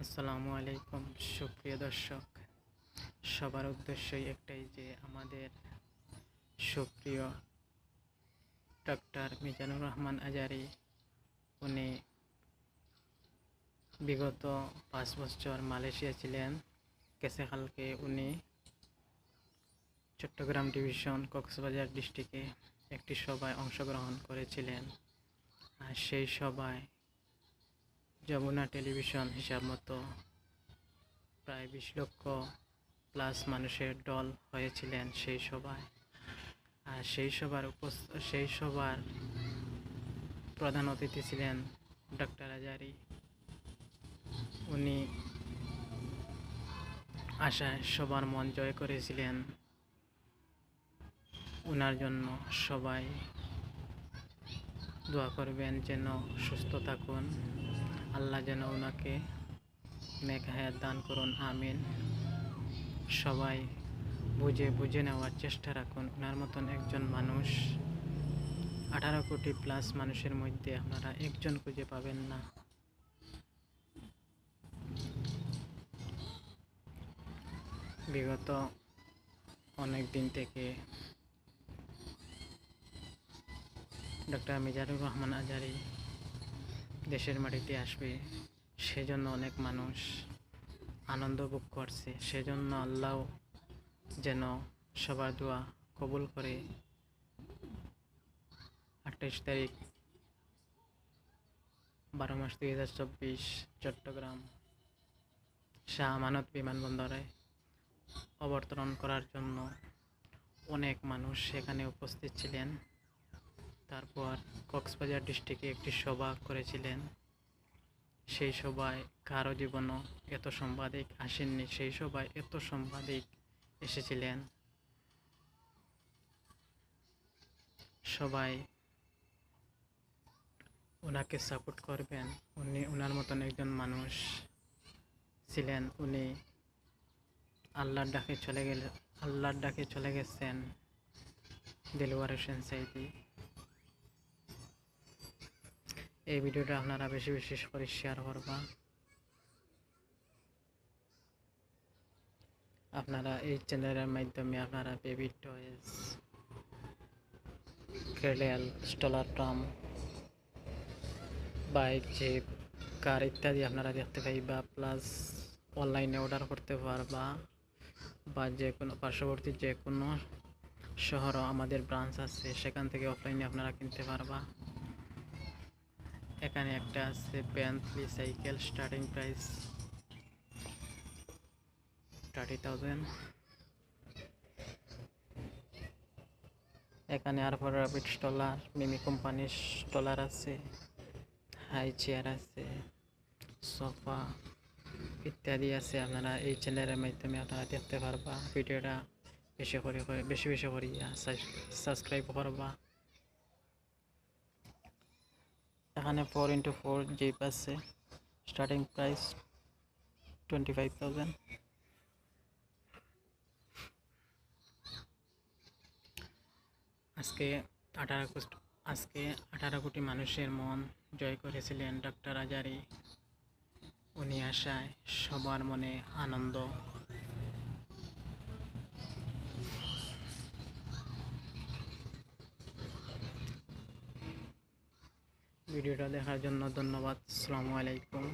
আসসালামু আলাইকুম সুপ্রিয় দর্শক, সবার উদ্দেশ্যই একটাই যে আমাদের সুপ্রিয় ডক্টর মিজানুর রহমান আজারি উনি বিগত 5 বছর মালয়েশিয়া ছিলেন। কেসেখালকে উনি চট্টগ্রাম ডিভিশন কক্সবাজার ডিস্ট্রিক্টে একটি সভায় অংশগ্রহণ করেছিলেন। আর সেই সভায় যমুনা টেলিভিশন হিসাব মতো প্রায় 20 লক্ষ প্লাস মানুষের দল হয়েছিলেন সেই সভায়। আর সেই সভার প্রধান অতিথি ছিলেন ডক্টর আজারি। উনি আশায় সবার মন জয় করেছিলেন। ওনার জন্য সবাই দোয়া করবেন যেন সুস্থ থাকুন, আল্লাহ যেন ওনাকে নেক হায়াত দান করুন, আমিন। সবাই বুঝে নেওয়ার চেষ্টা রাখুন। ওনার মতন একজন মানুষ 18 কোটি প্লাস মানুষের মধ্যে আপনারা একজন খুঁজে পাবেন না। বিগত অনেক দিন থেকে ডক্টর মিজানুর রহমান আজারি দেশের মাটিতে আসবে, সেজন্য অনেক মানুষ আনন্দ ভোগ করছে। সেজন্য আল্লাহ যেন সবার দোয়া কবুল করে 28 তারিখ 12 মাস 2024 চট্টগ্রাম শাহ আমানত বিমানবন্দরে অবতরণ করার জন্য অনেক মানুষ সেখানে উপস্থিত ছিলেন। তারপর কক্সবাজার ডিস্ট্রিক্টে একটি সভা করেছিলেন। সেই সভায় কারো জীবনও এত সাংবাদিক আসেননি। সেই সভায় এত সাংবাদিক এসেছিলেন। সবাই ওনাকে সাপোর্ট করবেন। উনি ওনার মতন একজন মানুষ ছিলেন। উনি আল্লাহর ডাকে চলে গেছেন দেলোয়ার হোসেন সাইদি। এই ভিডিওটা আপনারা বেশি বেশি করে শেয়ার করবা। আপনারা এই চ্যানেলের মাধ্যমে আপনারা baby toys, cradle, stroller tram, bike, jeep, car ইত্যাদি আপনারা দেখতে পাইবা। প্লাস অনলাইনে অর্ডার করতে পারবা, বা যে কোনো পার্শ্ববর্তী যে কোনো শহরও আমাদের ব্রাঞ্চ আছে, সেখান থেকে অফলাইনে আপনারা কিনতে পারবা। এখানে একটা আছে বেন্টলি সাইকেল, স্টার্টিং প্রাইস 30,000। এখানে আরফর রাবিট স্টলার, মিমি কোম্পানির স্টলার আছে, হাই চেয়ার আছে, সোফা ইত্যাদি আছে। আপনারা এই চ্যানেলের মাধ্যমে আপনারা দেখতে পারবা। ভিডিওটা বেশি করিয়া সাবস্ক্রাইব করবা। এখানে 4x4 জিপ আছে, স্টার্টিং প্রাইস 25,000। আজকে 18 কোটি মানুষের মন জয় করেছিলেন ডক্টর আজারি। উনি আসায় সবার মনে আনন্দ। ভিডিওটা দেখার জন্য ধন্যবাদ। আসসালামু আলাইকুম।